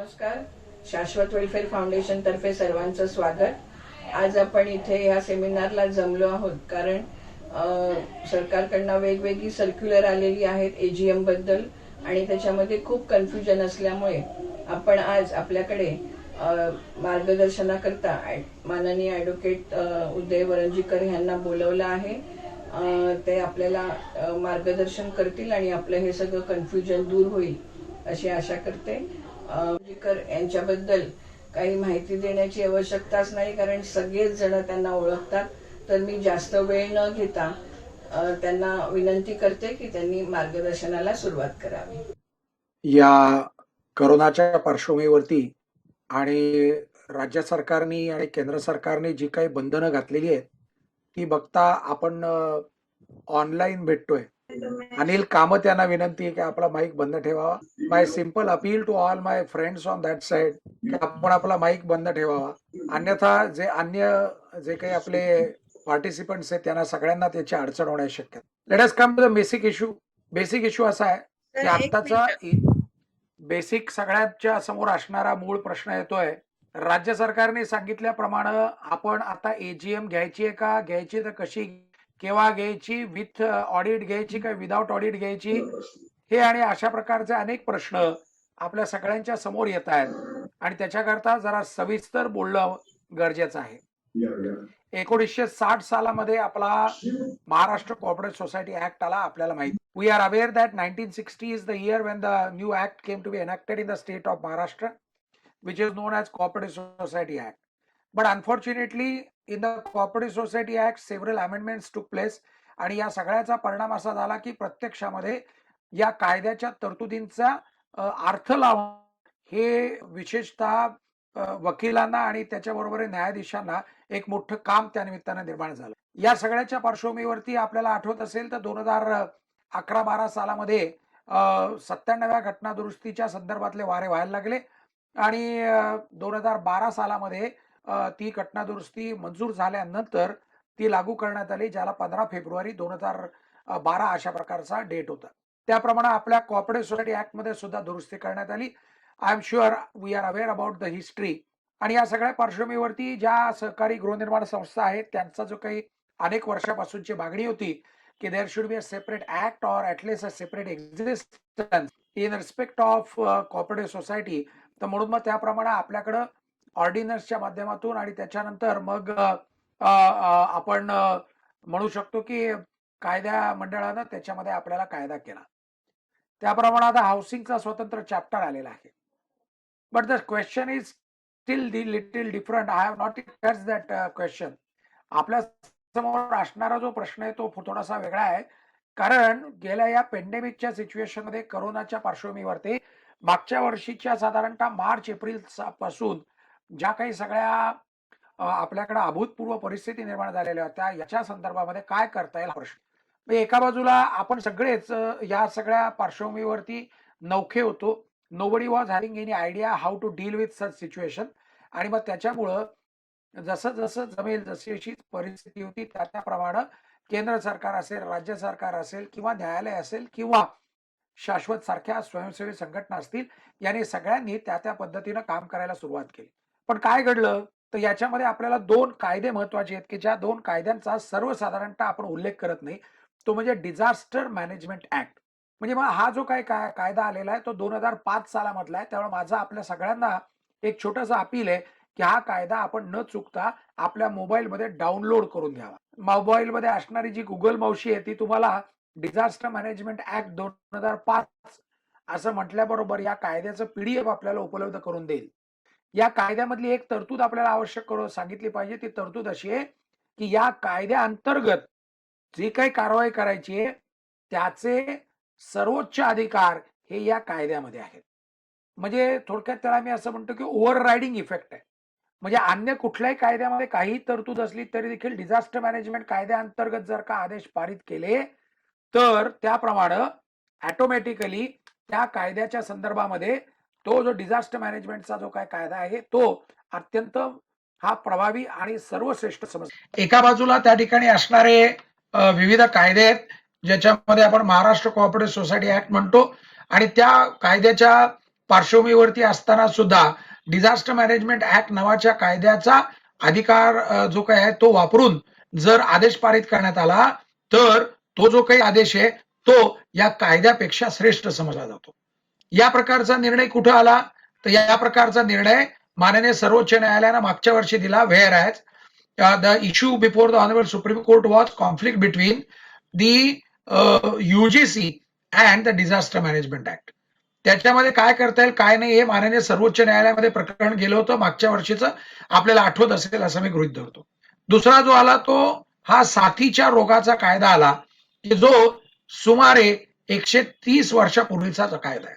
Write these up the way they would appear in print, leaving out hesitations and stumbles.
नमस्कार. शाश्वत welfare foundation तर्फे सर्वांचं स्वागत. आज आपण इथे या सेमिनारला जमलो आहोत कारण सरकारकडनं वेगवेगळी सर्क्युलर आलेली आहेत एजीएम बद्दल आणि त्याच्यामध्ये खूप कन्फ्युजन असल्यामुळे आपण आज आपल्याकडे मार्गदर्शनाकरता माननीय ॲडव्होकेट उदय वरंजीकर यांना बोलवलं आहे. ते आपल्याला मार्गदर्शन करतील आणि आपलं हे सगळं कन्फ्युजन दूर होईल अशी आशा करते. यांच्याबद्दल काही माहिती देण्याची आवश्यकताच नाही कारण सगळेच जण त्यांना ओळखतात. तर मी जास्त वेळ न घेता त्यांना विनंती करते की त्यांनी मार्गदर्शनाला सुरुवात करावी. या कोरोनाच्या पार्श्वभूमीवरती आणि राज्य सरकारने आणि केंद्र सरकारने जी काही बंधनं घातलेली आहेत ती बघता आपण ऑनलाईन भेटतोय. अनिल कामत यांना विनंती आहे की आपला माईक बंद ठेवावा. My simple appeal to all my friends on that side की आपण आपला माईक बंद ठेवावा. अन्यथा अन्य जे काही आपले पार्टिसिपंट्स आहेत त्यांना सगळ्यांना त्याची अडचण होण्याची शक्यता. Let us come to the basic issue. Basic issue असा आहे की आत्ताचा बेसिक सगळ्यांच्या समोर असणारा मूळ प्रश्न येतोय. राज्य सरकारने सांगितल्याप्रमाणे आपण आता एजीएम घ्यायची आहे का, घ्यायची तर कशी, केव्हा घ्यायची, विथ ऑडिट घ्यायची का विदाउट ऑडिट घ्यायची, हे आणि अशा प्रकारचे अनेक प्रश्न आपल्या सगळ्यांच्या समोर येत आहेत आणि त्याच्याकरता जरा सविस्तर बोलणं गरजेचं आहे. 1960 सालामध्ये आपला महाराष्ट्र कोऑपरेटिव्ह सोसायटी ऍक्ट आला. आपल्याला माहिती, we are aware that 1960 is the year when the new act came to be enacted in the state of Maharashtra, which is known as Cooperative Society Act. But unfortunately, in the Cooperative Society Act, several amendments took place. आणि या सगळ्याचा परिणाम असा झाला की प्रत्यक्षामध्ये या कायद्याच्या तरतुदींचा अर्थ लावणं हे विशेषतः वकिलांना आणि त्याच्याबरोबर न्यायाधीशांना एक मोठं काम त्या निमित्तानं निर्माण झालं. या सगळ्याच्या पार्श्वभूमीवरती आपल्याला आठवत असेल तर 2011-12 सालामध्ये 97व्या घटना दुरुस्तीच्या संदर्भातले वारे व्हायला लागले आणि 2012 सालामध्ये ती घटना दुरुस्ती मंजूर झाल्यानंतर ती लागू करण्यात आली, ज्याला 15 फेब्रुवारी 2012 अशा प्रकारचा डेट होता. त्याप्रमाणे आपल्या कोऑपरेटिव्ह सोसायटी ऍक्ट मध्ये सुद्धा दुरुस्ती करण्यात आली. I am sure we are aware about the history. आणि या सगळ्या पार्श्वभूमीवरती ज्या सहकारी गृहनिर्माण संस्था आहेत त्यांचा जो काही अनेक वर्षापासूनची मागणी होती की there should be a separate act or at least a separate existence in respect of cooperative society, तर म्हणून मग त्याप्रमाणे आपल्याकडं ऑर्डिनन्सच्या माध्यमातून आणि त्याच्यानंतर मग आपण म्हणू शकतो की कायदा मंडळानं त्याच्यामध्ये आपल्याला कायदा केला. त्याप्रमाणे आता हाऊसिंगचा स्वतंत्र चॅप्टर आलेला आहे. But the question is steel little different. I have not touch that question. आपल्या समोर असणारा जो प्रश्न आहे तो थोडासा वेगळा आहे कारण गेल्या या पेंडेमिकच्या सिच्युएशन मध्ये कोरोनाच्या पार्श्वभूमीवरती मागच्या वर्षीच्या साधारणतः मार्च एप्रिल पासून ज्या काही सगळ्या आपल्याकडे अभूतपूर्व परिस्थिती निर्माण झालेल्या होत्या याच्या संदर्भामध्ये काय करता येईल प्रश्न. एका बाजूला आपण सगळेच या सगळ्या पार्श्वभूमीवरती नौखे होतो. Nobody was having any idea how to deal with such situation. आणि मग त्याच्यामुळं जसं जसं जमेल जशी जशी परिस्थिती होती त्याप्रमाणे केंद्र सरकार असेल, राज्य सरकार असेल किंवा न्यायालय असेल किंवा शाश्वत सारख्या स्वयंसेवी संघटना असतील, यांनी सगळ्यांनी त्या पद्धतीनं काम करायला सुरुवात केली. पण काय घडलं तर याच्यामध्ये आपल्याला 2 कायदे महत्वाचे आहेत की ज्या 2 कायद्यांचा सर्वसाधारणतः आपण उल्लेख करत नाही. तो म्हणजे डिझास्टर मॅनेजमेंट ऍक्ट. म्हणजे मग हा जो काही कायदा आलेला आहे तो 2005 सालामधला आहे. त्यामुळे माझा आपल्या सगळ्यांना एक छोटंसं अपील आहे की हा कायदा आपण न चुकता आपल्या मोबाईलमध्ये डाउनलोड करून घ्यावा. मोबाईलमध्ये असणारी जी गुगल मावशी आहे ती तुम्हाला डिझास्टर मॅनेजमेंट ऍक्ट 2005 असं म्हटल्याबरोबर या कायद्याचं PDF आपल्याला उपलब्ध करून देईल. या कायद्यामधली एक तरतूद आपल्याला आवश्यक करून सांगितली पाहिजे. ती तरतूद अशी आहे की या कायद्या अंतर्गत जी काही कारवाई करायची आहे त्याचे सर्वोच्च अधिकार हे या कायद्यामध्ये आहेत. म्हणजे थोडक्यात त्याला मी असं म्हणतो की ओव्हर रायडिंग इफेक्ट आहे. म्हणजे अन्य कुठल्याही कायद्यामध्ये काही तरतूद असली तरी देखील डिझास्टर मॅनेजमेंट कायद्याअंतर्गत जर का आदेश पारित केले तर त्याप्रमाणे ऑटोमॅटिकली त्या कायद्याच्या संदर्भामध्ये तो जो डिझास्टर मॅनेजमेंटचा जो काय कायदा आहे तो अत्यंत हा प्रभावी आणि सर्वश्रेष्ठ समज. एका बाजूला त्या ठिकाणी असणारे विविध कायदे आहेत ज्याच्यामध्ये आपण महाराष्ट्र कोऑपरेटिव्ह सोसायटी ऍक्ट म्हणतो आणि त्या कायद्याच्या पार्श्वभूमीवरती असताना सुद्धा डिझास्टर मॅनेजमेंट ऍक्ट नावाच्या कायद्याचा अधिकार जो काही आहे तो वापरून जर आदेश पारित करण्यात आला तर तो जो काही आदेश आहे तो या कायद्यापेक्षा श्रेष्ठ समजला जातो. या प्रकारचा निर्णय कुठे आला तर या प्रकारचा निर्णय माननीय सर्वोच्च न्यायालयानं मागच्या वर्षी दिला. Where as the issue before the honourable supreme court was conflict between the UGC and the disaster management act. त्याच्यामध्ये काय करता येईल काय नाही हे माननीय सर्वोच्च न्यायालयामध्ये प्रकरण गेलं होतं मागच्या वर्षीचं, आपल्याला आठवत असेल असं मी गृहीत धरतो. दुसरा जो आला तो हा साथीच्या रोगाचा कायदा आला की जो सुमारे 130 वर्षापूर्वीचा कायदा आहे.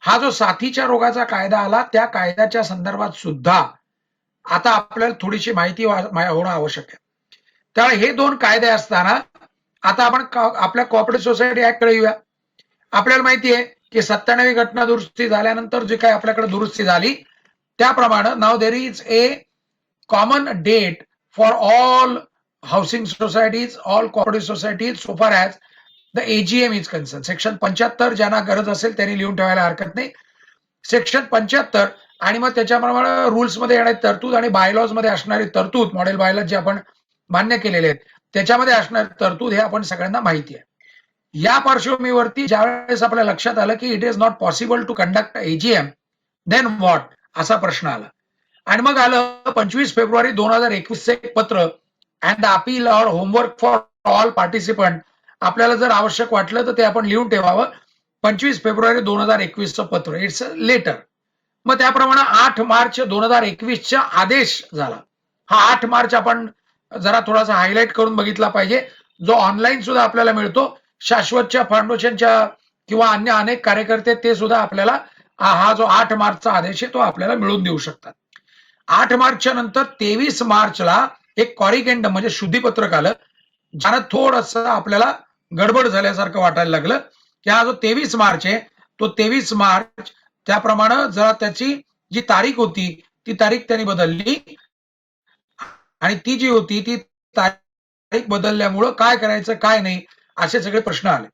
हा जो साथीच्या रोगाचा कायदा आला त्या कायद्याच्या संदर्भात सुद्धा आता आपल्याला थोडीशी माहिती होणं आवश्यक आहे. त्यामुळे हे दोन कायदे असताना आता आपण आपल्या कॉर्पोरेट सोसायटी ऍक्टकडे येऊया. आपल्याला माहिती आहे की 97वी घटना दुरुस्ती झाल्यानंतर जे काही आपल्याकडे दुरुस्ती झाली त्याप्रमाणे नाव there is a common date for all housing societies, all corporate societies so far as the AGM is concern. Section 75 ज्यांना गरज असेल त्यांनी लिहून ठेवायला हरकत नाही. सेक्शन 75 आणि मग त्याच्याप्रमाणे रूल्स मध्ये येणारी तरतूद आणि बायलॉज मध्ये असणारी तरतूद, मॉडेल बायलॉज जे आपण मान्य केलेले आहेत त्याच्यामध्ये असणारी तरतूद हे आपण सगळ्यांना माहिती आहे. या पार्श्वभूमीवरती ज्यावेळेस आपल्या लक्षात आलं की it is not possible to conduct AGM then what असा प्रश्न आला आणि मग आलं 25 फेब्रुवारी 2021 एक पत्र and the appeal or homework for all participant. आपल्याला जर आवश्यक वाटलं तर ते आपण लिहून ठेवावं. 25 फेब्रुवारी 2021चं पत्र, इट्स अ लेटर. मग त्याप्रमाणे 8 मार्च 2021चा आदेश झाला. हा 8 मार्च आपण जरा थोडासा हायलाइट करून बघितला पाहिजे, जो ऑनलाईन सुद्धा आपल्याला मिळतो. शाश्वतच्या फाउंडेशनच्या किंवा अन्य अनेक कार्यकर्ते ते सुद्धा आपल्याला हा जो 8 मार्चचा आदेश आहे तो आपल्याला मिळवून देऊ शकतात. 8 मार्चच्या नंतर 23 मार्चला एक कॉरिगेंडम म्हणजे शुद्धीपत्रक आलं, ज्यानं थोडंसं आपल्याला गडबड झाल्यासारखं वाटायला लागलं की हा जो 23 मार्च आहे तो 23 मार्च त्याप्रमाणे जरा त्याची जी तारीख होती ती तारीख त्यांनी बदलली आणि ती जी होती ती तारीख बदलल्यामुळं काय करायचं काय नाही असे सगळे प्रश्न आले.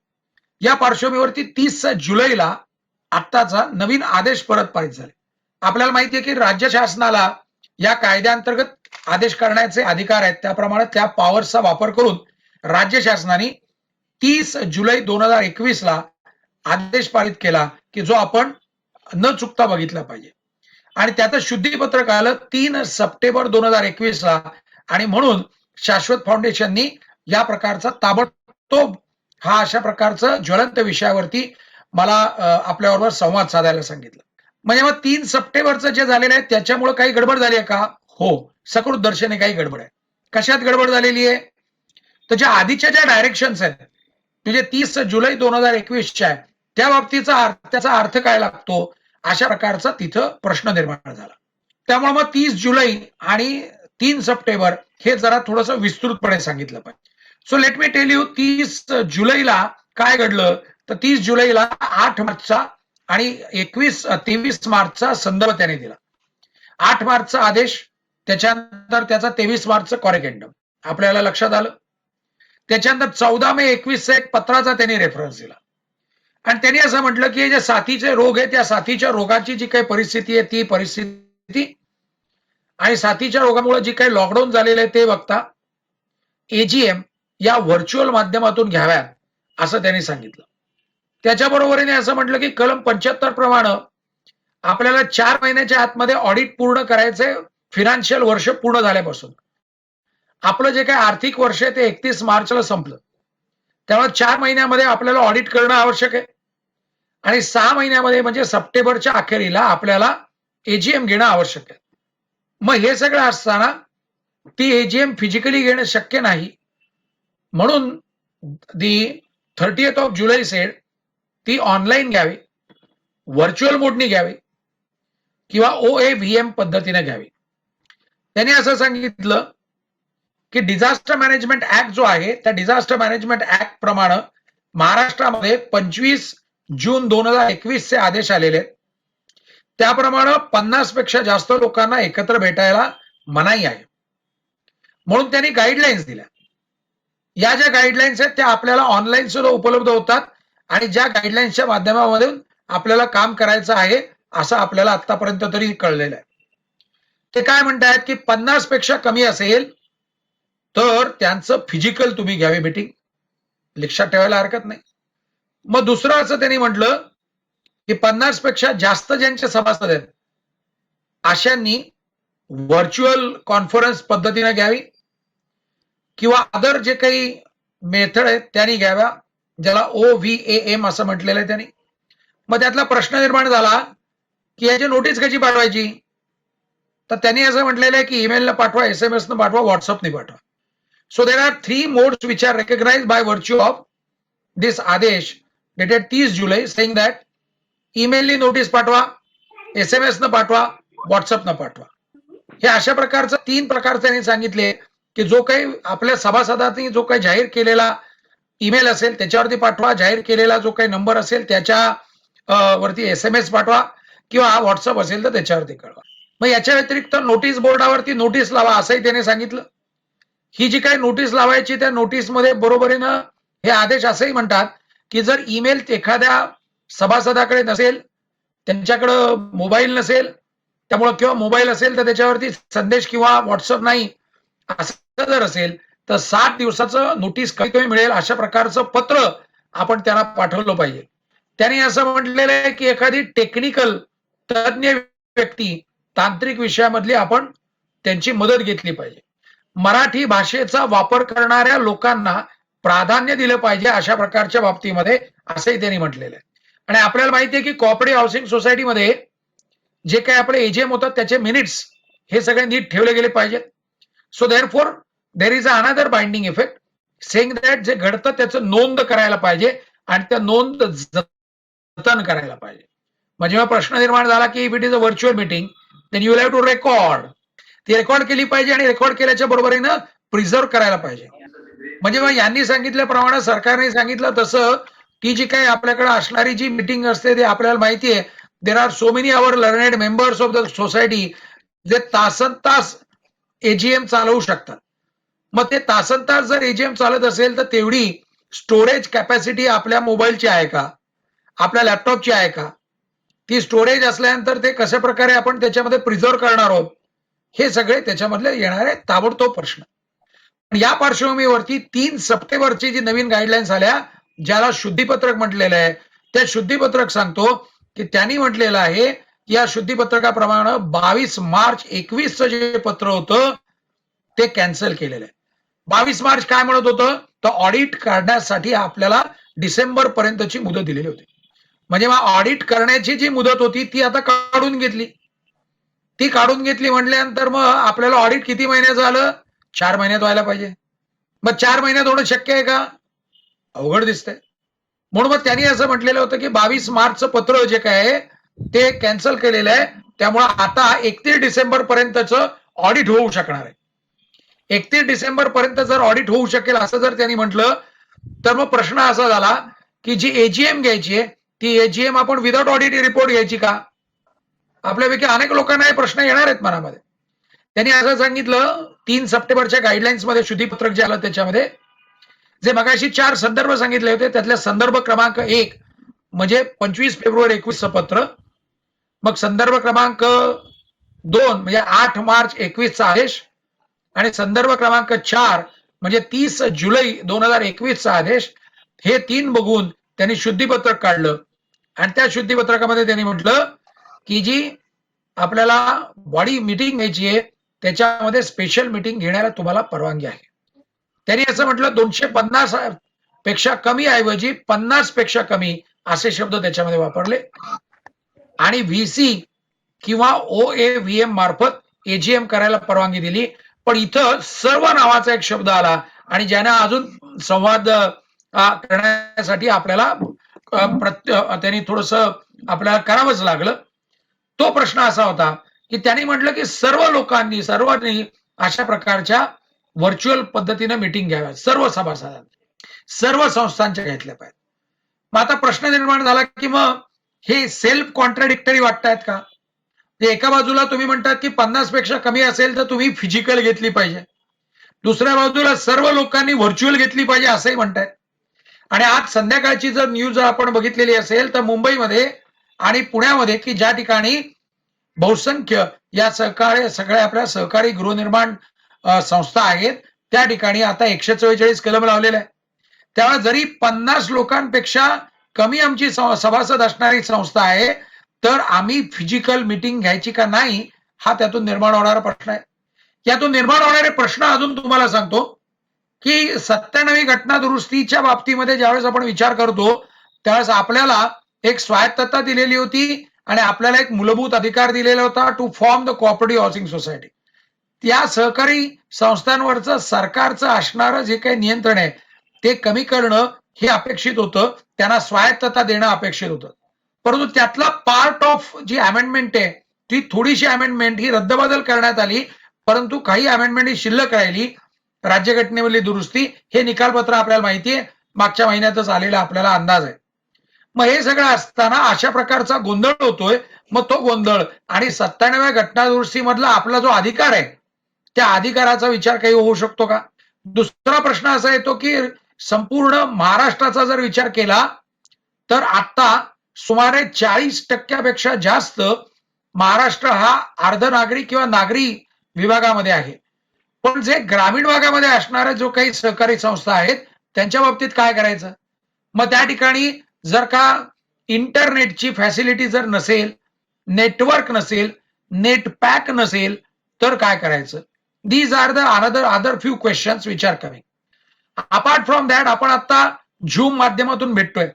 या पार्श्वभूमीवरती 30 जुलैला आत्ताचा नवीन आदेश परत पारित झाले. आपल्याला माहिती आहे की राज्य शासनाला या कायद्याअंतर्गत आदेश करण्याचे अधिकार आहेत, त्याप्रमाणे त्या पॉवरचा वापर करून राज्य शासनाने 30 जुलै 2021ला आदेश पारित केला की जो आपण न चुकता बघितला पाहिजे आणि त्याचं शुद्धीपत्रक आलं 3 सप्टेंबर 2021ला आणि म्हणून शाश्वत फाउंडेशननी या प्रकारचा ताबडतोब हा अशा प्रकारचं ज्वलंत विषयावरती मला आपल्याबरोबर संवाद साधायला सांगितलं. म्हणजे मग 3 सप्टेंबरचं जे झालेलं आहे त्याच्यामुळे काही गडबड झाली आहे का? हो, सकृत दर्शने काही गडबड आहे. कशात गडबड झालेली आहे तर ज्या आधीच्या ज्या डायरेक्शन्स आहेत म्हणजे 30 जुलै 2021च्या आहे त्या बाबतीचा त्याचा अर्थ काय लागतो अशा प्रकारचा तिथं प्रश्न निर्माण झाला. त्यामुळे मग 30 जुलै आणि 3 सप्टेंबर हे जरा थोडंसं विस्तृतपणे सांगितलं पाहिजे. So let me tell you 30 जुलैला काय घडलं तर 30 जुलैला 8 मार्चचा आणि 23 मार्चचा संदर्भ त्याने दिला. 8 मार्चचा आदेश, त्याच्यानंतर त्याचा 23 मार्चचं कॉरिगेंडम आपल्याला लक्षात आलं. त्याच्यानंतर 14 मे 21चा एक पत्राचा त्यांनी रेफरन्स दिला आणि त्यांनी असं म्हटलं की जे साथीचे रोग आहे त्या साथीच्या रोगाची जी काही परिस्थिती आहे ती परिस्थिती आणि साथीच्या रोगामुळे जी काही लॉकडाऊन झालेलं आहे ते बघता AGM या व्हर्च्युअल माध्यमातून घ्याव्यात असं त्यांनी सांगितलं. त्याच्याबरोबरीने असं म्हटलं की कलम 75 प्रमाणे आपल्याला 4 महिन्याच्या आतमध्ये ऑडिट पूर्ण करायचंय फिनान्शियल वर्ष पूर्ण झाल्यापासून. आपलं जे काही आर्थिक वर्ष आहे ते 31 मार्चला संपलं, त्यामुळे 4 महिन्यामध्ये आपल्याला ऑडिट करणं आवश्यक आहे आणि 6 महिन्यामध्ये म्हणजे सप्टेंबरच्या अखेरीला आपल्याला AGM घेणं आवश्यक आहे. मग हे सगळं असताना ती AGM फिजिकली घेणं शक्य नाही, म्हणून दी 30th ऑफ जुलै सेड ती ऑनलाईन घ्यावी, व्हर्च्युअल मोडनी घ्यावी किंवा OAVM पद्धतीने घ्यावी. त्यांनी असं सांगितलं की डिझास्टर मॅनेजमेंट ऍक्ट जो आहे त्या डिझास्टर मॅनेजमेंट ऍक्ट प्रमाणे महाराष्ट्रामध्ये 25 जून 2021 चे आदेश आलेले आहेत. त्याप्रमाणे 50 पेक्षा जास्त लोकांना एकत्र भेटायला मनाई आहे, म्हणून त्यांनी गाईडलाईन्स दिल्या. या ज्या गाईडलाईन्स आहेत त्या आपल्याला ऑनलाईन सुद्धा उपलब्ध होतात आणि ज्या गाईडलाईन्सच्या माध्यमामधून आपल्याला काम करायचं आहे असं आपल्याला आतापर्यंत तरी कळलेलं आहे. ते काय म्हणतायत की 50 पेक्षा कमी असेल तर त्यांचं फिजिकल तुम्ही घ्यावे मीटिंग, लक्षात ठेवायला हरकत नाही. मग दुसरं असं त्यांनी म्हटलं की 50 पेक्षा जास्त ज्यांचे सभासद आहेत अशांनी व्हर्च्युअल कॉन्फरन्स पद्धतीने घ्यावी किंवा अदर जे काही मेथड आहेत त्यांनी घ्याव्या, ज्याला OVAM असं म्हटलेलं आहे त्यांनी. मग त्यातला प्रश्न निर्माण झाला की याची नोटीस कशी पाठवायची. तर त्यांनी असं म्हटलेलं आहे की ईमेलनं पाठवा, SMS न पाठवा, व्हॉट्सअपने पाठवा. So there are 3 modes which are recognised by virtue of this आदेश डेटेड 30 जुलै सेइंग दॅट ईमेलनी नोटीस पाठवा, SMS न पाठवा, व्हॉट्सअप न पाठवा. हे अशा प्रकारचं 3 प्रकार त्यांनी सांगितले की जो काही आपल्या सभासदांनी जो काही जाहीर केलेला ईमेल असेल त्याच्यावरती पाठवा, जाहीर केलेला जो काही नंबर असेल त्याच्या वरती SMS पाठवा किंवा व्हॉट्सअप असेल तर त्याच्यावरती कळवा. मग याच्या व्यतिरिक्त नोटीस बोर्डावरती नोटीस लावा असंही त्याने सांगितलं. ही जी काही नोटीस लावायची त्या नोटीसमध्ये बरोबरीनं हे आदेश असंही म्हणतात की जर ईमेल एखाद्या सभासदाकडे नसेल, त्यांच्याकडं मोबाईल नसेल, त्यामुळे किंवा मोबाईल असेल तर त्याच्यावरती संदेश किंवा व्हॉट्सअप नाही असं जर असेल तर 7 दिवसाचं नोटीस कमी कमी मिळेल अशा प्रकारचं पत्र आपण त्यांना पाठवलं पाहिजे. त्यांनी असं म्हटलेलं आहे की एखादी टेक्निकल तज्ञ व्यक्ती तांत्रिक विषयामधली आपण त्यांची मदत घेतली पाहिजे. मराठी भाषेचा वापर करणाऱ्या लोकांना प्राधान्य दिलं पाहिजे अशा प्रकारच्या बाबतीमध्ये असंही त्यांनी म्हटलेलं आहे. आणि आपल्याला माहिती आहे की कोऑपरेटिव्ह हाऊसिंग सोसायटीमध्ये जे काही आपले एजीएम होतात त्याचे मिनिट्स हे सगळे नीट ठेवले गेले पाहिजेत. So therefore there is another binding effect saying that जे घडतं त्याचं नोंद करायला पाहिजे आणि त्या नोंद जतन करायला पाहिजे. म्हणजे मग प्रश्न निर्माण झाला की if it is a virtual meeting then you will have to record. ती रेकॉर्ड केली पाहिजे आणि रेकॉर्ड केल्याच्या बरोबरीनं प्रिझर्व्ह करायला पाहिजे. म्हणजे मग यांनी सांगितल्याप्रमाणे सरकारने सांगितलं तसं ती जी काही आपल्याकडे असणारी जी मीटिंग असते ते आपल्याला माहिती आहे there are so many our learned members of the society जे तासनतास एजीएम चालवू शकतात. मग ते तासनतास जर एजीएम चालत असेल तर तेवढी स्टोरेज कॅपॅसिटी आपल्या मोबाईलची आहे का, आपल्या लॅपटॉपची आहे का, ती स्टोरेज असल्यानंतर ते कशा प्रकारे आपण त्याच्यामध्ये प्रिझर्व्ह करणार आहोत हे सगळे त्याच्यामधले येणारे ताबडतोब प्रश्न. या पार्श्वभूमीवरती 3 सप्टेंबरची जी नवीन गाईडलाईन्स आल्या ज्याला शुद्धीपत्रक म्हटलेलं आहे त्या शुद्धीपत्रक सांगतो की त्यांनी म्हटलेलं आहे की या शुद्धीपत्रकाप्रमाणे 22 मार्च 21चं जे पत्र होतं ते कॅन्सल केलेलं आहे. 22 मार्च काय म्हणत होतं तर ऑडिट काढण्यासाठी आपल्याला डिसेंबर पर्यंतची मुदत दिलेली होती. म्हणजे मग ऑडिट करण्याची जी मुदत होती ती आता काढून घेतली. ती काढून घेतली म्हटल्यानंतर मग आपल्याला ऑडिट किती महिन्यात झालं, 4 महिन्यात व्हायला पाहिजे. मग 4 महिन्यात होणं शक्य आहे का, अवघड दिसतंय. म्हणून मग त्यांनी असं म्हटलेलं होतं की 22 मार्चचं पत्र जे काय आहे ते कॅन्सल केलेलं आहे. त्यामुळे आता 31 डिसेंबर पर्यंतचं ऑडिट होऊ शकणार आहे. 31 डिसेंबर पर्यंत जर ऑडिट होऊ शकेल असं जर त्यांनी म्हटलं तर मग प्रश्न असा झाला की जी एजीएम घ्यायची आहे ती एजीएम आपण विदाउट ऑडिट रिपोर्ट घ्यायची का. आपल्यापैकी अनेक लोकांना हे प्रश्न येणार आहेत मनामध्ये. त्यांनी असं सांगितलं 3 सप्टेंबरच्या गाईडलाईन्स मध्ये शुद्धीपत्रक जे आलं त्याच्यामध्ये जे मगाशी 4 संदर्भ सांगितले होते त्यातल्या संदर्भ क्रमांक 1 म्हणजे 25 फेब्रुवारी 21चं पत्र, मग संदर्भ क्रमांक 2 म्हणजे 8 मार्च 21चा आदेश आणि संदर्भ क्रमांक 4 म्हणजे 30 जुलै 2021चा आदेश. हे 3 बघून त्यांनी शुद्धीपत्रक काढलं आणि त्या शुद्धीपत्रकामध्ये त्यांनी म्हटलं की जी आपल्याला बॉडी मीटिंग घ्यायची आहे त्याच्यामध्ये स्पेशल मीटिंग घेण्याला तुम्हाला परवानगी आहे. त्यांनी असं म्हटलं 250 पेक्षा कमी ऐवजी 50 पेक्षा कमी असे शब्द त्याच्यामध्ये वापरले आणि व्हीसी किंवा OAVM मार्फत एजीएम करायला परवानगी दिली. पण इथं सर्व नावाचा एक शब्द आला आणि ज्याने अजून संवाद करण्यासाठी आपल्याला त्यांनी थोडस आपल्याला करावंच लागलं. तो प्रश्न असा होता की त्यांनी म्हटलं की सर्वांनी अशा प्रकारच्या व्हर्च्युअल पद्धतीने मीटिंग घ्याव्या, सर्व सभासदांनी सर्व संस्थांच्या घेतल्या पाहिजेत. मग आता प्रश्न निर्माण झाला की मग हे सेल्फ कॉन्ट्राडिक्टरी वाटतायत का. एका बाजूला तुम्ही म्हणतात की 50 पेक्षा कमी असेल तर तुम्ही फिजिकल घेतली पाहिजे, दुसऱ्या बाजूला सर्व लोकांनी व्हर्च्युअल घेतली पाहिजे असंही म्हणतायत. आणि आज संध्याकाळची जर न्यूज आपण बघितलेली असेल तर मुंबईमध्ये आणि पुण्यामध्ये की ज्या ठिकाणी बहुसंख्य या सगळ्या आपल्या सहकारी गृहनिर्माण संस्था आहेत, त्या ठिकाणी आता 144 कलम लावलेला आहे. त्यामुळे जरी 50 लोकांपेक्षा कमी आमची सभासद असणारी संस्था आहे, तर आम्ही फिजिकल मीटिंग घ्यायची का नाही, हा त्यातून निर्माण होणारा प्रश्न आहे. यातून निर्माण होणारे प्रश्न अजून तुम्हाला सांगतो, की 97वी घटना दुरुस्तीच्या बाबतीमध्ये ज्यावेळेस आपण विचार करतो, त्यावेळेस आपल्याला एक स्वायत्तता दिलेली होती आणि आपल्याला एक मूलभूत अधिकार दिलेला होता to form the cooperative housing society. त्या सहकारी संस्थांवरचं सरकारचं असणारं जे काही नियंत्रण आहे ते कमी करणं हे अपेक्षित होतं, त्यांना स्वायत्तता देणं अपेक्षित होतं. परंतु त्यातला पार्ट ऑफ जी अमेंडमेंट आहे ती थोडीशी अमेंडमेंट ही रद्दबदल करण्यात आली, परंतु काही अमेंडमेंट ही शिल्लक राहिली. राज्यघटनेवरली दुरुस्ती हे निकालपत्र आपल्याला माहिती आहे, मागच्या महिन्यातच आलेला आपल्याला अंदाज आहे. मग हे सगळं असताना अशा प्रकारचा गोंधळ होतोय. मग तो गोंधळ आणि 97व्या घटना दुरुस्तीमधला आपला जो अधिकार आहे त्या अधिकाराचा विचार काही होऊ शकतो का? दुसरा प्रश्न असा येतो की संपूर्ण महाराष्ट्राचा जर विचार केला तर आता सुमारे 40% जास्त महाराष्ट्र हा अर्धनागरी किंवा नागरी विभागामध्ये आहे. पण जे ग्रामीण भागामध्ये असणाऱ्या जो काही सहकारी संस्था आहेत त्यांच्या बाबतीत काय करायचं? मग त्या ठिकाणी जर का इंटरनेटची फॅसिलिटी जर नसेल, नेटवर्क नसेल, नेट पॅक नसेल, तर काय करायचं? These are the other few questions which are coming. Apart from that आपण आता झूम माध्यमातून भेटतोय.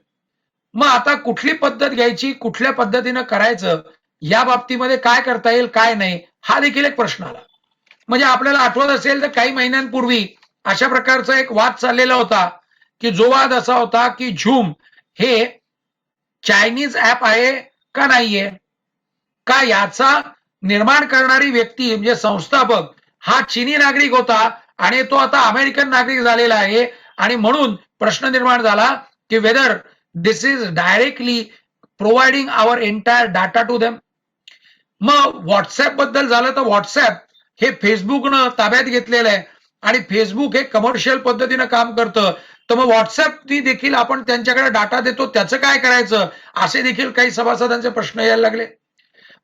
मग आता कुठली पद्धत घ्यायची, कुठल्या पद्धतीनं करायचं, या बाबतीमध्ये काय करता येईल काय नाही, हा देखील एक प्रश्न आला. म्हणजे आपल्याला आठवत असेल तर काही महिन्यांपूर्वी अशा प्रकारचा एक वाद चाललेला होता, की जो वाद असा होता की झूम हे चायनीज ऍप आहे का नाहीये, का याचा निर्माण करणारी व्यक्ती म्हणजे संस्थापक हा चीनी नागरिक होता आणि तो आता अमेरिकन नागरिक झालेला आहे. आणि म्हणून प्रश्न निर्माण झाला की whether this is directly providing our entire data to them. मग व्हॉट्सअप बद्दल झालं तर व्हॉट्सअप हे फेसबुकनं ताब्यात घेतलेलं आहे आणि फेसबुक हे कमर्शियल पद्धतीनं काम करतं. तर मग व्हॉट्सअपनी देखील आपण त्यांच्याकडे डाटा देतो, त्याचं काय करायचं, असे देखील काही सभासदांचे प्रश्न यायला लागले.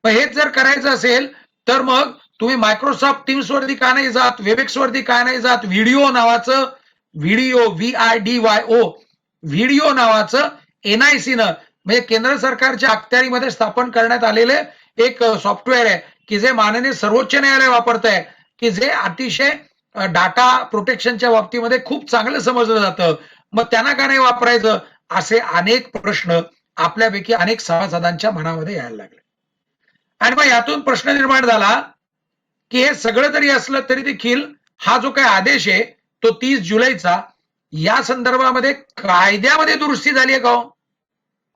मग हेच जर करायचं असेल तर मग तुम्ही मायक्रोसॉफ्ट टीम्स वरती का नाही जात, वेबएक्स वरती का नाही जात, व्हिडिओ नावाचं व्हिडिओ नावाचं NIC-नं म्हणजे केंद्र सरकारच्या अखत्यारीमध्ये स्थापन करण्यात आलेले एक सॉफ्टवेअर आहे की जे माननीय सर्वोच्च न्यायालय वापरत आहे, की जे अतिशय डाटा प्रोटेक्शनच्या बाबतीमध्ये खूप चांगलं समजलं जातं. मग त्यांना का नाही वापरायचं, असे अनेक प्रश्न आपल्यापैकी अनेक सभासदांच्या मनामध्ये यायला लागले. आणि मग यातून प्रश्न निर्माण झाला की हे सगळं जरी असलं तरी देखील हा जो काही आदेश आहे तो 30 जुलैचा, या संदर्भामध्ये कायद्यामध्ये दुरुस्ती झाली आहे का हो?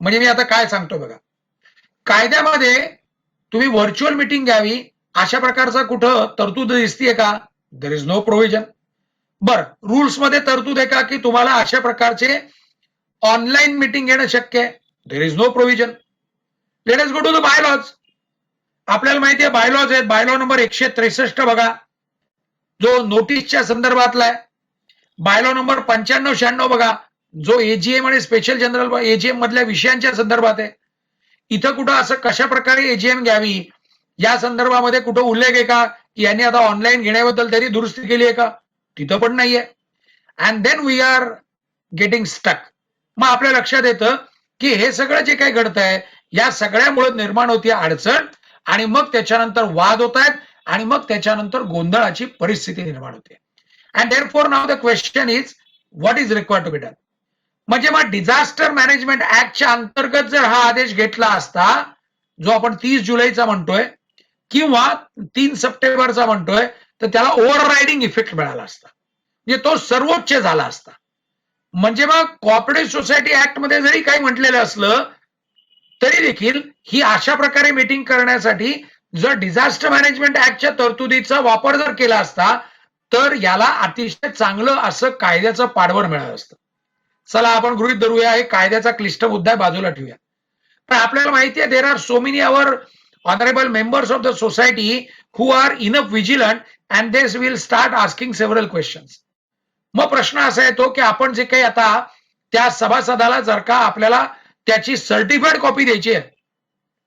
म्हणजे मी आता काय सांगतो बघा, कायद्यामध्ये तुम्ही व्हर्च्युअल मीटिंग घ्यावी अशा प्रकारचा कुठं तरतूद दिसतीये का? There is no provision. बर, रूल्स मध्ये तरतूद आहे का की तुम्हाला अशा प्रकारचे ऑनलाईन मीटिंग घेणं शक्य आहे? There is no provision. Let us go to the bylaws. आपल्याला माहिती आहे बायलॉज आहेत. बायलॉ नंबर 163 बघा, जो नोटीसच्या संदर्भातला आहे. बायलॉ नंबर 95-96 बघा, जो एजीएम आणि स्पेशल जनरल एजीएम मधल्या विषयांच्या संदर्भात आहे. इथं कुठं असं कशा प्रकारे एजीएम घ्यावी या संदर्भामध्ये कुठं उल्लेख आहे का की यांनी आता ऑनलाईन घेण्याबद्दल त्यांनी दुरुस्ती केली आहे का? तिथं पण नाहीये. And then we are getting stuck. मग आपल्या लक्षात येतं की हे सगळं जे काही घडतंय या सगळ्यामुळे निर्माण होती अडचण आणि मग त्याच्यानंतर वाद होत आहेत आणि मग त्याच्यानंतर गोंधळाची परिस्थिती निर्माण होते. And therefore now the question is what is required to be done. म्हणजे मग डिझास्टर मॅनेजमेंट ऍक्टच्या अंतर्गत जर हा आदेश घेतला असता, जो आपण 30 जुलैचा म्हणतोय किंवा 3 सप्टेंबरचा म्हणतोय, तर त्याला ओव्हररायडिंग इफेक्ट मिळाला असता, म्हणजे तो सर्वोच्च झाला असता. म्हणजे मग कोऑपरेटिव्ह सोसायटी ऍक्ट मध्ये जरी काही म्हटलेलं असलं तरी देखील ही अशा प्रकारे मीटिंग करण्यासाठी जर डिझास्टर मॅनेजमेंट ऍक्टच्या तरतुदीचा वापर जर केला असता तर याला अतिशय चांगलं असं कायद्याचं पाठबळ मिळालं असतं. चला आपण गृहीत धरूया हे कायद्याचा क्लिष्ट मुद्दा बाजूला ठेवूया. पण आपल्याला माहिती आहे there are so many our honourable members of the society who are enough vigilant and this will start asking several questions. मग प्रश्न असा येतो की आपण जे काही आता त्या सभासदाला जर का आपल्याला त्याची सर्टिफाईड कॉपी द्यायची आहे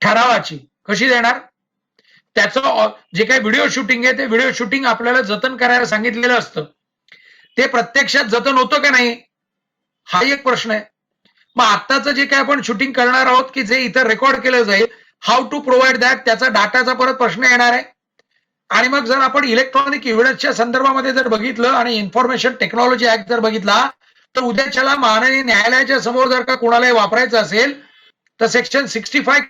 ठरावाची कशी देणार? त्याचं जे काही व्हिडिओ शूटिंग आहे ते व्हिडिओ शूटिंग आपल्याला जतन करायला सांगितलेलं असतं. ते प्रत्यक्षात जतन होतं का नाही हा एक प्रश्न आहे. मग आत्ताचं जे काही आपण शूटिंग करणार आहोत की जे इथं रेकॉर्ड केलं जाईल, हाऊ टू प्रोव्हाइड दॅट, त्याचा डाटाचा परत प्रश्न येणार आहे. आणि मग जर आपण इलेक्ट्रॉनिक एव्हिडन्सच्या संदर्भामध्ये जर बघितलं आणि इन्फॉर्मेशन टेक्नॉलॉजी ऍक्ट जर बघितला, तर उद्याच्याला माननीय न्यायालयाच्या समोर जर का कोणालाही वापरायचं असेल तर सेक्शन 65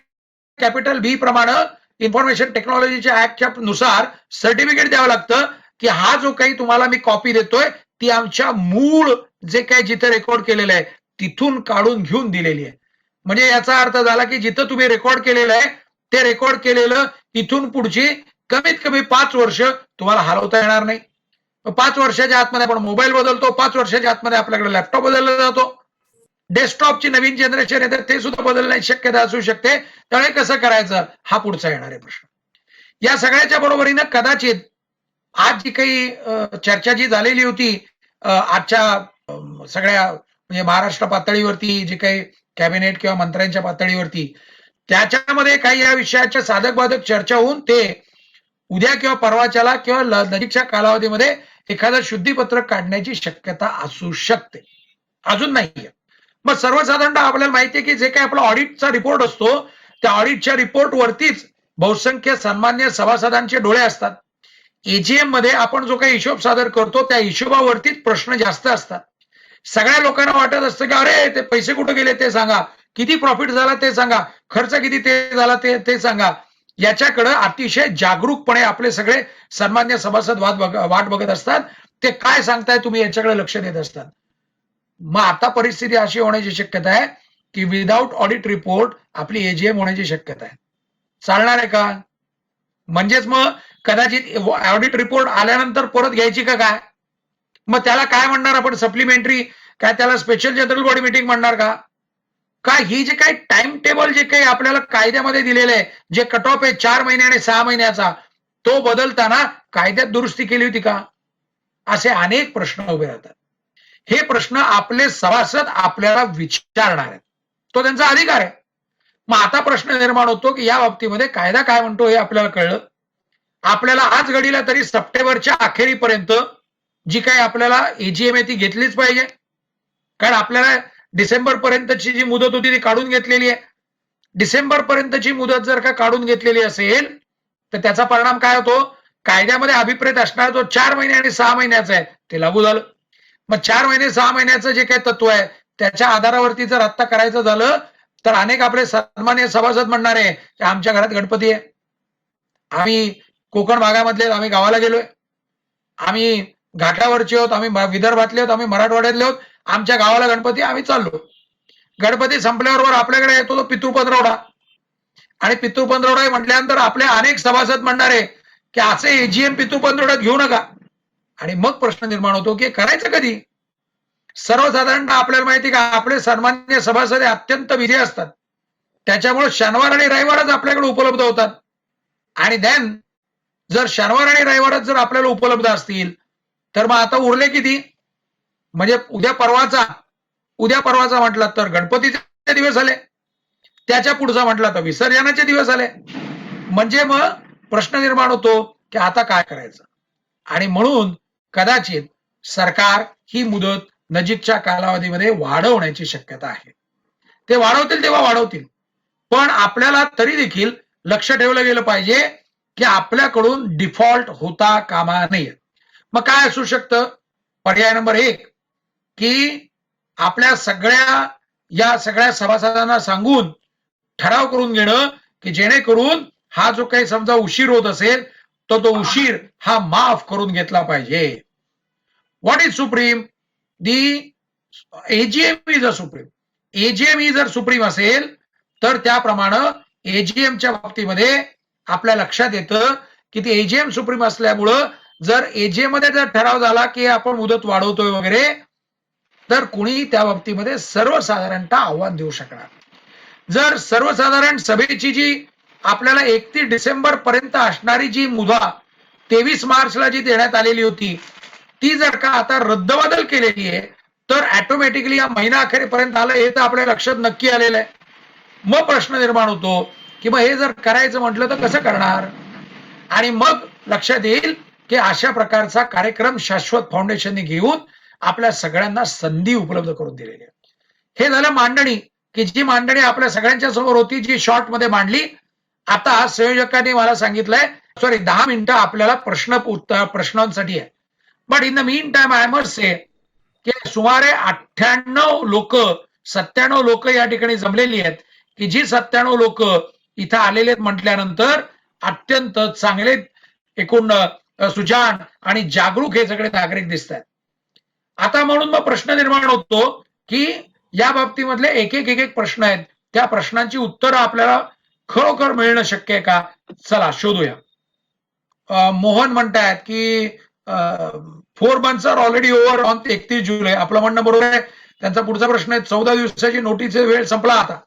कॅपिटल बी प्रमाणे इन्फॉर्मेशन टेक्नॉलॉजीच्या ऍक्टच्या नुसार सर्टिफिकेट द्यावं लागतं की हा जो काही तुम्हाला मी कॉपी देतोय ती आमच्या मूळ जे काही जिथे रेकॉर्ड केलेलं आहे तिथून काढून घेऊन दिलेली आहे. म्हणजे याचा अर्थ झाला की जिथं तुम्ही रेकॉर्ड केलेलं आहे ते रेकॉर्ड केलेलं इथून पुढची कमीत कमी 5 वर्ष तुम्हाला हलवता येणार नाही. 5 वर्षाच्या आतमध्ये आपण मोबाईल बदलतो, 5 वर्षाच्या आतमध्ये आपल्याकडे लॅपटॉप बदलला जातो, डेस्कटॉपची नवीन जनरेशन येते ते सुद्धा बदलण्याची शक्यता असू शकते. त्यामुळे कसं करायचं हा पुढचा येणारे प्रश्न. या सगळ्याच्या बरोबरीनं कदाचित आज जी काही चर्चा जी झालेली होती आजच्या सगळ्या म्हणजे महाराष्ट्र पातळीवरती जे काही कॅबिनेट किंवा मंत्र्यांच्या पातळीवरती त्याच्यामध्ये काही या विषयाच्या साधक बाधक चर्चा होऊन ते उद्या किंवा परवाच्याला किंवा नजीकच्या कालावधीमध्ये एखादं शुद्धीपत्रक काढण्याची शक्यता असू शकते. अजून नाहीये. मग सर्वसाधारणतः आपल्याला माहिती आहे की जे काही आपला ऑडिटचा रिपोर्ट असतो त्या ऑडिटच्या रिपोर्ट वरतीच बहुसंख्य सन्मान्य सभासदांचे डोळे असतात. एजीएम मध्ये आपण जो काही हिशोब सादर करतो त्या हिशोबावरतीच प्रश्न जास्त असतात. सगळ्या लोकांना वाटत असतं की अरे ते पैसे कुठे गेले ते सांगा, किती प्रॉफिट झाला ते सांगा, खर्च किती ते झाला ते सांगा. याच्याकडे अतिशय जागरूकपणे आपले सगळे सन्मान्य सभासद वाट बघत असतात. ते काय सांगताय तुम्ही याच्याकडे लक्ष देत असतात. मग आता परिस्थिती अशी होण्याची शक्यता आहे की विदाऊट ऑडिट रिपोर्ट आपली एजीएम होण्याची शक्यता आहे. चालणार आहे का? म्हणजेच मग कदाचित ऑडिट रिपोर्ट आल्यानंतर परत घ्यायची का काय? मग त्याला काय म्हणणार आपण सप्लिमेंटरी, काय त्याला स्पेशल जनरल बॉडी मीटिंग म्हणणार का? काय ही जे काही टाइम टेबल जे काही आपल्याला कायद्यामध्ये दिलेलं आहे, जे कट ऑफ आहे 4 महिने आणि 6 महिन्याचा, तो बदलताना कायद्यात दुरुस्ती केली होती का? असे अनेक प्रश्न उभे राहतात. हे प्रश्न आपले सभासद आपल्याला विचारणार आहेत. तो त्यांचा अधिकार आहे. मग आता प्रश्न निर्माण होतो की या बाबतीमध्ये कायदा काय म्हणतो हे आपल्याला कळलं. आपल्याला आज घडीला तरी सप्टेंबरच्या अखेरीपर्यंत जी काही आपल्याला एजीएम आहे ती घेतलीच पाहिजे. कारण आपल्याला डिसेंबर पर्यंतची जी मुदत होती ती काढून घेतलेली आहे. डिसेंबर पर्यंतची मुदत जर का काढून घेतलेली असेल तर त्याचा परिणाम काय होतो? कायद्यामध्ये अभिप्रेत असणारा जो 4 महिने आणि 6 महिन्याचा आहे ते लागू झालं. मग 4 महिने 6 महिन्याचं जे काही तत्व आहे त्याच्या आधारावरती जर आत्ता करायचं झालं तर अनेक आपले सन्मान्य सभासद म्हणणार आहे की आमच्या घरात गणपती आहे, आम्ही कोकण भागामधले, आम्ही गावाला गेलोय, आम्ही घाटावरचे आहोत, आम्ही विदर्भातले आहोत, आम्ही मराठवाड्यातले आहोत, आमच्या गावाला गणपती, आम्ही चाललो. गणपती संपल्याबरोबर आपल्याकडे येतो तो पितृपंधरवडा आणि पितृपंधरवडा म्हटल्यानंतर आपले अनेक सभासद म्हणणार आहे की असे एजीएम पितृपंधरवड्यात घेऊ नका. आणि मग प्रश्न निर्माण होतो की करायचं कधी? सर्वसाधारणतः आपल्याला माहिती का आपले सन्मान्य सभासद अत्यंत बिझी असतात. त्याच्यामुळे शनिवार आणि रविवारच आपल्याकडे उपलब्ध होतात. आणि देन जर शनिवार आणि रविवारच जर आपल्याला उपलब्ध असतील तर मग आता उरले किती? म्हणजे उद्या परवाचा म्हटला तर गणपतीचे दिवस आले, त्याच्या पुढचा म्हटला तर विसर्जनाचे दिवस आले. म्हणजे मग प्रश्न निर्माण होतो की आता काय करायचं. आणि म्हणून कदाचित सरकार ही मुदत नजीकच्या कालावधीमध्ये वाढवण्याची शक्यता आहे. ते वाढवतील तेव्हा वाढवतील, पण आपल्याला तरी देखील लक्ष ठेवलं गेलं पाहिजे की आपल्याकडून डिफॉल्ट होता कामा नये. मग काय असू शकतं? पर्याय नंबर 1 की आपल्या या सगळ्या सभासदांना सांगून ठराव करून घेणं की जेणेकरून हा जो काही समजा उशीर होत असेल तर तो उशीर हा माफ करून घेतला पाहिजे. What is supreme? The AGM is a supreme. AGM ही जर सुप्रीम असेल तर त्याप्रमाणे एजीएमच्या बाबतीमध्ये आपल्या लक्षात येतं की ती एजीएम सुप्रीम असल्यामुळं जर एजीएम मध्ये जर ठराव झाला की आपण मुदत वाढवतोय वगैरे तर कुणी त्या बाबतीमध्ये सर्वसाधारणतः आव्हान देऊ शकणार. जर सर्वसाधारण सभेची जी आपल्याला 31 डिसेंबर पर्यंत असणारी जी मुदत 23 मार्चला जी देण्यात आलेली होती ती जर का आता रद्दबदल केलेली आहे तर ऑटोमॅटिकली या महिना अखेरीपर्यंत आलं हे तर आपल्या लक्षात नक्की आलेलं आहे. मग प्रश्न निर्माण होतो की मग हे जर करायचं म्हटलं तर कसं करणार, आणि मग लक्षात येईल की अशा प्रकारचा कार्यक्रम शाश्वत फाउंडेशनने घेऊन आपल्या सगळ्यांना संधी उपलब्ध करून दिलेली आहे. हे झालं मांडणी, की जी मांडणी आपल्या सगळ्यांच्या समोर होती, जी शॉर्ट मध्ये मांडली. आता संयोजकांनी मला सांगितलंय 10 मिनिटं आपल्याला प्रश्नांसाठी आहे. But in the mean time I must say की सुमारे 97 लोक या ठिकाणी जमलेली आहेत, की जी 97 लोक इथं आलेले आहेत म्हटल्यानंतर अत्यंत चांगले एकूण सुजाण आणि जागरूक हे सगळे नागरिक दिसत आहेत. आता म्हणून मग प्रश्न निर्माण होतो की या बाबतीमधले एक एक प्रश्न आहेत, त्या प्रश्नांची उत्तरं आपल्याला खरोखर मिळणं शक्य आहे का? चला शोधूया. मोहन म्हणतायत की 4 months are already over on 31 July. आपलं म्हणणं बरोबर आहे. त्यांचा पुढचा प्रश्न आहे 14 दिवसाची नोटीस वेळ संपला आता,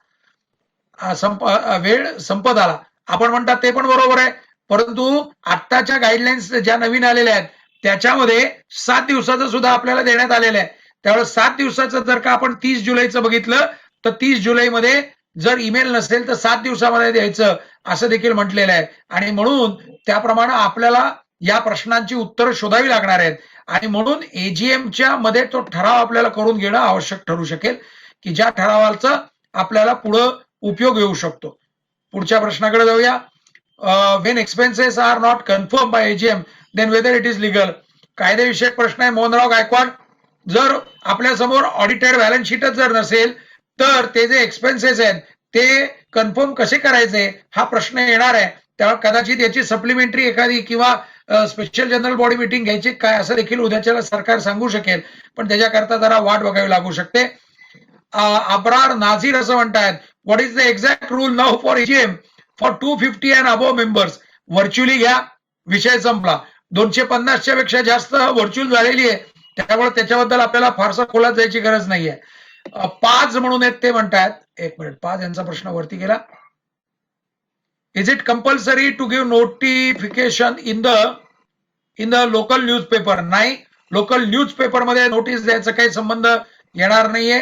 वेळ संपत आला. आपण म्हणतात ते पण बरोबर आहे, परंतु आत्ताच्या गाईडलाईन्स ज्या नवीन आलेल्या आहेत त्याच्यामध्ये 7 दिवसाचं सुद्धा आपल्याला देण्यात आलेलं आहे. त्यामुळे 7 दिवसाचं जर का आपण 30 जुलैचं बघितलं तर 30 जुलैमध्ये जर ईमेल नसेल तर 7 दिवसामध्ये द्यायचं असं देखील म्हटलेलं आहे. आणि म्हणून त्याप्रमाणे आपल्याला या प्रश्नांची उत्तरं शोधावी लागणार आहेत. आणि म्हणून एजीएमच्या मध्ये तो ठराव आपल्याला करून घेणं आवश्यक ठरू शकेल, की ज्या ठरावाचा आपल्याला पुढं उपयोग येऊ शकतो. पुढच्या प्रश्नाकडे जाऊया. When expenses are not confirm by AGM then whether it is legal. कायदेविषयक प्रश्न आहे मोहनराव गायकवाड. जर आपल्या समोर ऑडिटेड बॅलन्स शीटच जर नसेल तर ते जे एक्सपेन्सेस आहेत ते कन्फर्म कसे करायचे हा प्रश्न येणार आहे. त्यामुळे कदाचित याची सप्लिमेंटरी एखादी किंवा स्पेशल जनरल बॉडी मीटिंग घ्यायची काय असं देखील उद्याच्याला सरकार सांगू शकेल, पण त्याच्याकरता जरा वाट बघावी लागू शकते. अब्रार नाझीर असं म्हणतायत, what is the exact rule now for AGM for 250 and above members. Virtually घ्या, विषय संपला. 250च्या पेक्षा जास्त व्हर्च्युअल झालेली आहे, त्यामुळे त्याच्याबद्दल आपल्याला फारसा खोलात जायची गरज नाहीये. पाज म्हणून आहेत ते म्हणतायत, एक मिनिट, पाज यांचा प्रश्न वरती गेला. Is it compulsory to give notification in the local newspaper? नाही, लोकल न्यूजपेपर मध्ये नोटीस द्यायचा काही संबंध येणार नाहीये.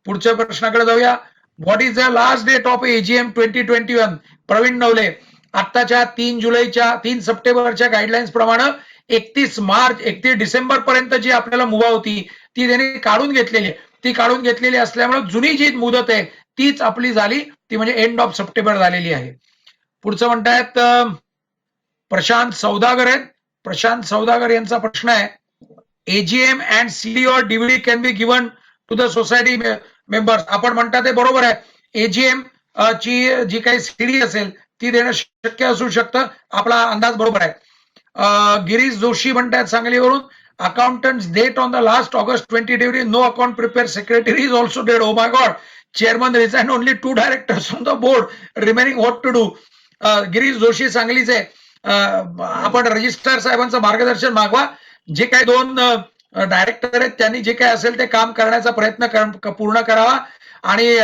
पुढच्या प्रश्नाकडे जाऊया. What is the last date of AGM 2021? Praveen Navale, आत्ताच्या 3 सप्टेंबरच्या गाईडलाईन्स प्रमाणे 31 डिसेंबर पर्यंत जी आपल्याला मुभा होती ती त्यांनी काढून घेतलेली आहे. ती काढून घेतलेली असल्यामुळे जुनी जी मुदत आहे तीच आपली झाली, ती म्हणजे एंड ऑफ सप्टेंबर झालेली आहे. पुढचं म्हणतायत प्रशांत सौदागर आहेत. प्रशांत सौदागर यांचा प्रश्न आहे, AGM and CD or DVD can be given to the society members. आपण म्हणता ते बरोबर आहे. एजीएम ची जी काही सीडी असेल ती देणं शक्य असू शकतं, आपला अंदाज बरोबर आहे. गिरीश जोशी म्हणतात सांगलीवरून, accountants date on the last August 20 DVD, no account prepare, secretary is also dead. Oh my god, chairman resign, only 2 directors on the board remaining, what to do? Girish Joshi सांगलीचे, आपण रजिस्ट्रार साहेबांचं मार्गदर्शन मागवा. जे काही 2 डायरेक्टर आहेत त्यांनी जे काही असेल ते काम करण्याचा प्रयत्न पूर्ण करावा. आणि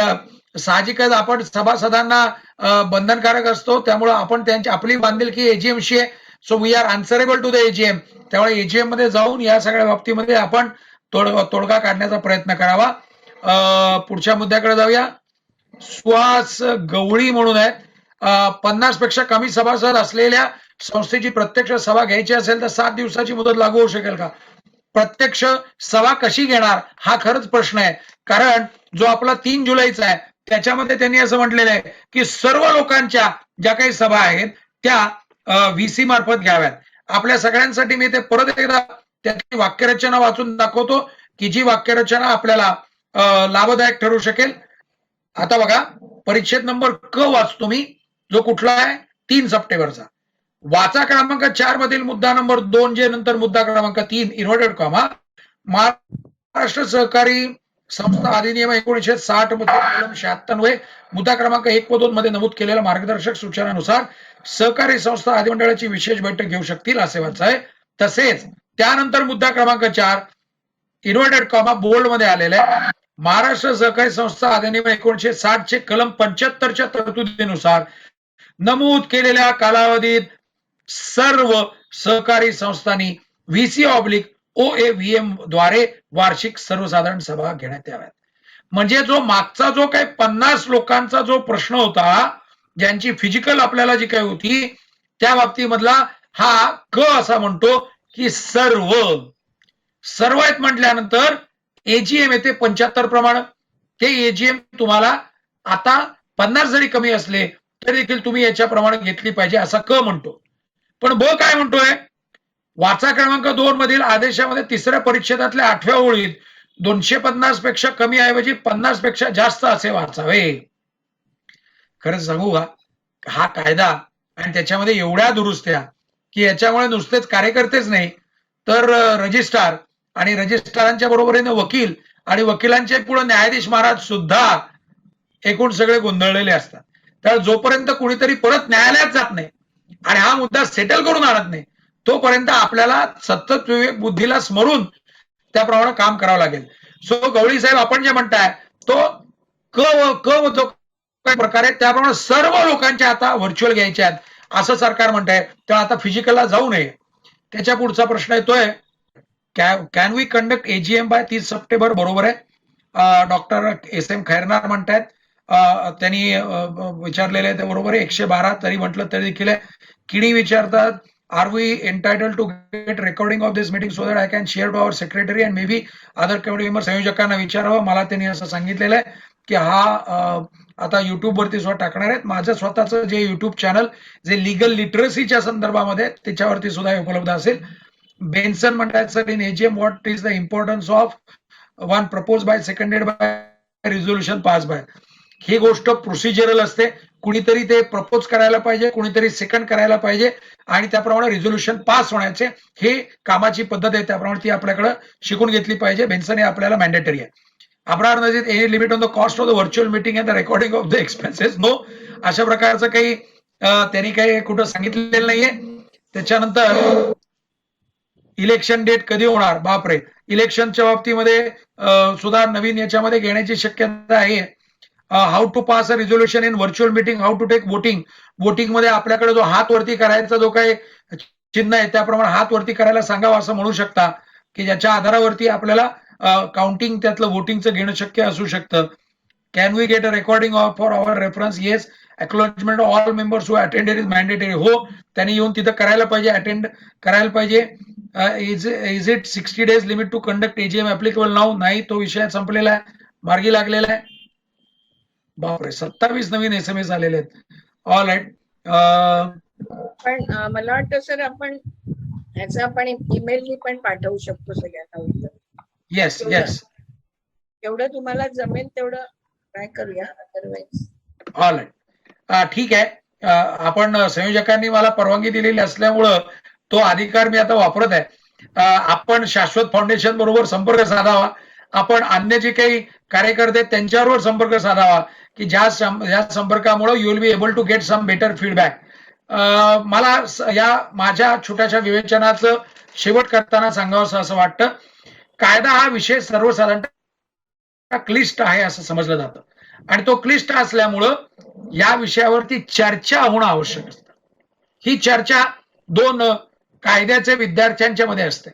साहजिकच आपण सभासदांना बंधनकारक असतो, त्यामुळे आपण आपली बांधिलकी एजीएमशी आहे. So we are answerable to the AGM. त्यामुळे एजीएम मध्ये जाऊन या सगळ्या बाबतीमध्ये आपण तोडगा काढण्याचा प्रयत्न करावा. पुढच्या मुद्द्याकडे जाऊया. सुहास गवळी म्हणून आहेत, 50 पेक्षा कमी सभासद असलेल्या संस्थेची प्रत्यक्ष सभा घ्यायची असेल तर 7 दिवसाची मुदत लागू होऊ शकेल का? प्रत्यक्ष सभा कशी घेणार हा खरंच प्रश्न आहे. कारण जो आपला 3 जुलैचा आहे त्याच्यामध्ये त्यांनी असं म्हटलेलं आहे की सर्व लोकांच्या ज्या काही सभा आहेत त्या व्हीसी मार्फत घ्याव्यात. आपल्या सगळ्यांसाठी मी ते परत एकदा त्याची वाक्यरचना वाचून दाखवतो की जी वाक्यरचना आपल्याला लाभदायक ठरू शकेल. आता बघा, परिच्छेद नंबर क वाचतो मी, जो कुठला आहे 3 सप्टेंबरचा. वाचा क्रमांक 4 मधील मुद्दा नंबर 2 जे नंतर मुद्दा क्रमांक 3 इन्व्हर्टेड कॉमा, महाराष्ट्र सहकारी संस्था अधिनियम 1960 मध्ये कलम 96 मुद्दा क्रमांक 1 व 2 मध्ये नमूद केलेल्या मार्गदर्शक सूचनानुसार सहकारी संस्था अधिमंडळाची विशेष बैठक घेऊ शकतील असे वाचाय. तसेच त्यानंतर मुद्दा क्रमांक 4 इन्व्हर्टेड कॉमा बोल्ड मध्ये आलेला आहे, महाराष्ट्र सहकारी संस्था अधिनियम 1960 चे कलम 75 च्या तरतुदीनुसार नमूद केलेल्या कालावधीत सर्व सहकारी संस्थांनी VC/OAVM द्वारे वार्षिक सर्वसाधारण सभा घेण्यात याव्यात. म्हणजे जो मागचा जो काही 50 लोकांचा जो प्रश्न होता, ज्यांची फिजिकल आपल्याला जी काही होती त्या बाबतीमधला हा क असा म्हणतो की सर्व आहेत म्हटल्यानंतर एजीएम येते 75 प्रमाणे. ते एजीएम तुम्हाला आता 50 जरी कमी असले तरी देखील तुम्ही याच्याप्रमाणे घेतली पाहिजे असा क म्हणतो. पण ब काय म्हणतोय, वाचा क्रमांक 2 मधील आदेशामध्ये तिसऱ्या परिच्छेदातल्या 8व्या ओळीत 250 पेक्षा कमी ऐवजी 50 पेक्षा जास्त असे वाचावे. खरंच सांगू का, हा कायदा आणि त्याच्यामध्ये एवढ्या दुरुस्त्या की याच्यामुळे नुसतेच कार्यकर्तेच नाही तर रजिस्ट्रार आणि रजिस्ट्रारांच्या बरोबरीने वकील आणि वकिलांचे पुढे न्यायाधीश महाराज सुद्धा एकूण सगळे गोंधळलेले असतात. तर जोपर्यंत कुणीतरी परत न्यायालयात जात नाही आणि हा मुद्दा सेटल करून आणत नाही तोपर्यंत आपल्याला सतत विवेक बुद्धीला स्मरून त्याप्रमाणे काम करावं लागेल. सो गवळी साहेब, आपण जे म्हणताय तो क जो काही प्रकार आहे त्याप्रमाणे सर्व लोकांच्या आता व्हर्च्युअल घ्यायचे आहेत असं सरकार म्हणतंय. तर आता फिजिकलला जाऊ नये. त्याच्या पुढचा प्रश्न येतोय, can we conduct AGM by 30 September? बरोबर आहे. Doctor SM. खैरनार म्हणतायत, त्यांनी विचारलेले आहे ते बरोबर आहे. 112 तरी म्हटलं तरी देखील आहे. किडी विचारतात, are we entitled to get recording of this meeting so that I can share to our secretary and may be other committee member. संयोजकांना विचारावं. मला त्यांनी असं सांगितलेलं आहे की हा आता युट्यूब वरती सुद्धा टाकणार आहेत. माझं स्वतःचं जे युट्यूब चॅनल जे लिगल लिटरसीच्या संदर्भामध्ये त्याच्यावरती सुद्धा उपलब्ध असेल. बेन्सन म्हणतात, sir in AGM what is the importance of one propose by seconded by resolution pass by. ही गोष्ट प्रोसिजरल असते. कुणीतरी ते प्रपोज करायला पाहिजे, कुणीतरी सेकंड करायला पाहिजे आणि त्याप्रमाणे रिझोल्युशन पास होण्याचे हे कामाची पद्धत आहे. त्याप्रमाणे ती आपल्याकडे शिकून घेतली पाहिजे. बेन्सन हे आपल्याला मॅन्डेटरी आहे. Abrar Najeed, any limit on the cost of the virtual meeting and the recording of the expenses? No, अशा प्रकारचं काही त्यांनी काही कुठं सांगितलेलं नाहीये. त्याच्यानंतर इलेक्शन डेट कधी होणार? बापरे, इलेक्शनच्या बाबतीमध्ये सुद्धा नवीन याच्यामध्ये घेण्याची शक्यता आहे. How to pass a resolution in virtual meeting, how to take voting. Voting मध्ये आपल्याकडे जो हात वरती करायचा जो काही चिन्ह आहे त्याप्रमाणे हात वरती करायला सांगावं असं म्हणू शकता की ज्याच्या आधारावरती आपल्याला काउंटिंग त्यातलं वोटिंगचं घेणं शक्य असू शकतं. Can we get a recording of for our reference? Yes. Acknowledgement of all members who attended is mandatory. हो, त्यांनी येऊन तिथं करायला पाहिजे, अटेंड करायला पाहिजे. Is it 60 days limit to conduct AGM applicable now? नाही, तो विषय संपलेला आहे, मार्गी लागलेला आहे. बापरे, 27 नवीन SMS आलेले आहेत. All right. पण मला वाटतं सर आपण ह्याचा आपण ईमेलनी पण पाठवू शकतो सगळ्यांना उत्तर. येस येस, एवढं तुम्हाला जमेल तेवढं काय करूया. अदरवाईज ऑल राईट, ठीक आहे. आपण संयोजकांनी मला परवानगी दिलेली असल्यामुळं तो अधिकार मी आता वापरत आहे. आपण शाश्वत फाउंडेशन बरोबर संपर्क साधावा. आपण अन्य जे काही कार्यकर्ते त्यांच्याबरोबर संपर्क साधावा की ज्या संपर्कामुळे you will be able to get some better feedback. मला या माझ्या छोट्याशा विवेचनाचं शेवट करताना सांगावं असं वाटतं, कायदा हा विषय सर्वसाधारण क्लिष्ट आहे असं समजलं जातं आणि तो क्लिष्ट असल्यामुळं या विषयावरती चर्चा होणं आवश्यक असतं. ही चर्चा 2 कायद्याचे विद्यार्थ्यांच्या मध्ये असते,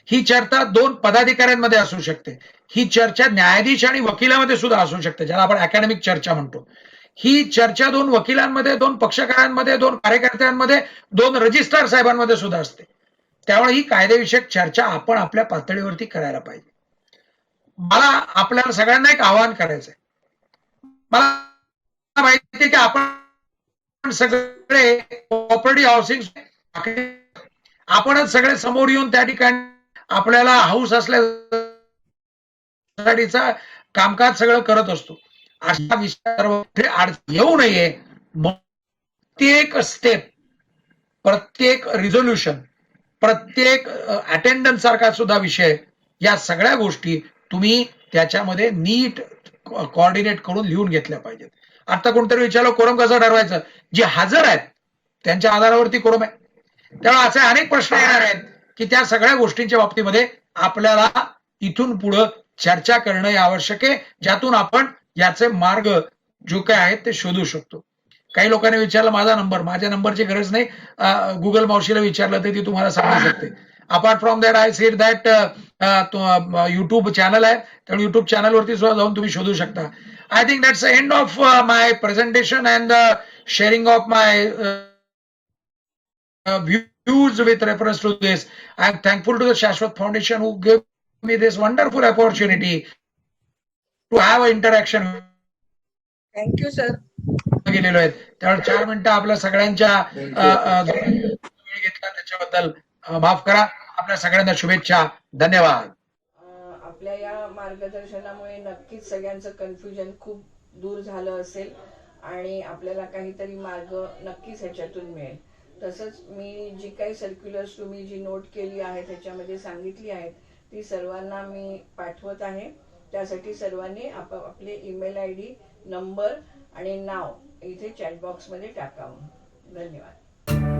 ही चर्चा 2 पदाधिकाऱ्यांमध्ये असू शकते, ही चर्चा न्यायाधीश आणि वकिलांमध्ये सुद्धा असू शकते, ज्याला आपण अकॅडमिक चर्चा म्हणतो. ही चर्चा 2 वकिलांमध्ये, 2 पक्षकारांमध्ये, 2 कार्यकर्त्यांमध्ये, 2 रजिस्ट्रार साहेबांमध्ये सुद्धा असते. त्यामुळे ही कायदेविषयक चर्चा आपण आपल्या पातळीवरती करायला पाहिजे. मला आपल्याला सगळ्यांना एक आवाहन करायचंय. मला माहिती आहे की आपण सगळे कोऑपरेटिव्ह हाऊसिंग आपणच सगळे समोर येऊन त्या ठिकाणी आपल्याला हाऊस असल्यासाठीचा कामकाज सगळं करत असतो. अशा विषयावर अडचण येऊ नये, प्रत्येक स्टेप, प्रत्येक रिझोल्युशन, प्रत्येक अटेंडन्स सारखा सुद्धा विषय, या सगळ्या गोष्टी तुम्ही त्याच्यामध्ये नीट कोऑर्डिनेट करून लिहून घेतल्या पाहिजेत. आता कोणतरी विचारलं कोरम कसं ठरवायचं? जे हजर आहेत त्यांच्या आधारावरती कोरम आहे. त्यामुळे असे अनेक प्रश्न येणार आहेत की त्या सगळ्या गोष्टींच्या बाबतीमध्ये आपल्याला इथून पुढे चर्चा करणं आवश्यक आहे, ज्यातून आपण याचे मार्ग जो काय आहेत ते शोधू शकतो. काही लोकांनी विचारलं माझा नंबर, माझ्या नंबरची गरज नाही, गुगल मावशीला विचारलं तर ती तुम्हाला सांगू शकते. Apart from that I said that YouTube channel आहे, त्यामुळे युट्यूब चॅनलवरती सुद्धा जाऊन तुम्ही शोधू शकता. I think that's end of my presentation and sharing of my views with reference to this. I am thankful to the Shashwat Foundation who gave me this wonderful opportunity to have an interaction. Thank you sir. गेलेलो आहेत त्यामुळे 4 मिनिटं आपल्या सगळ्यांच्या वेळ घेतला त्याच्याबद्दल माफ करा. आपल्या सगळ्यांना शुभेच्छा. धन्यवाद. आपल्या या मार्गदर्शनामुळे नक्कीच सगळ्यांचं कन्फ्युजन खूप दूर झालं असेल आणि आपल्याला काहीतरी मार्ग नक्कीच ह्याच्यातून मिळेल. तसंच मी जी काही सर्क्युलर्स तुम्ही जी नोट केली आहे त्याच्यामध्ये सांगितली आहेत ती सर्वांना मी पाठवत आहे. त्यासाठी सर्वांनी आपले ईमेल ID, नंबर आणि नाव इथे चॅट बॉक्समध्ये टाकावं. धन्यवाद.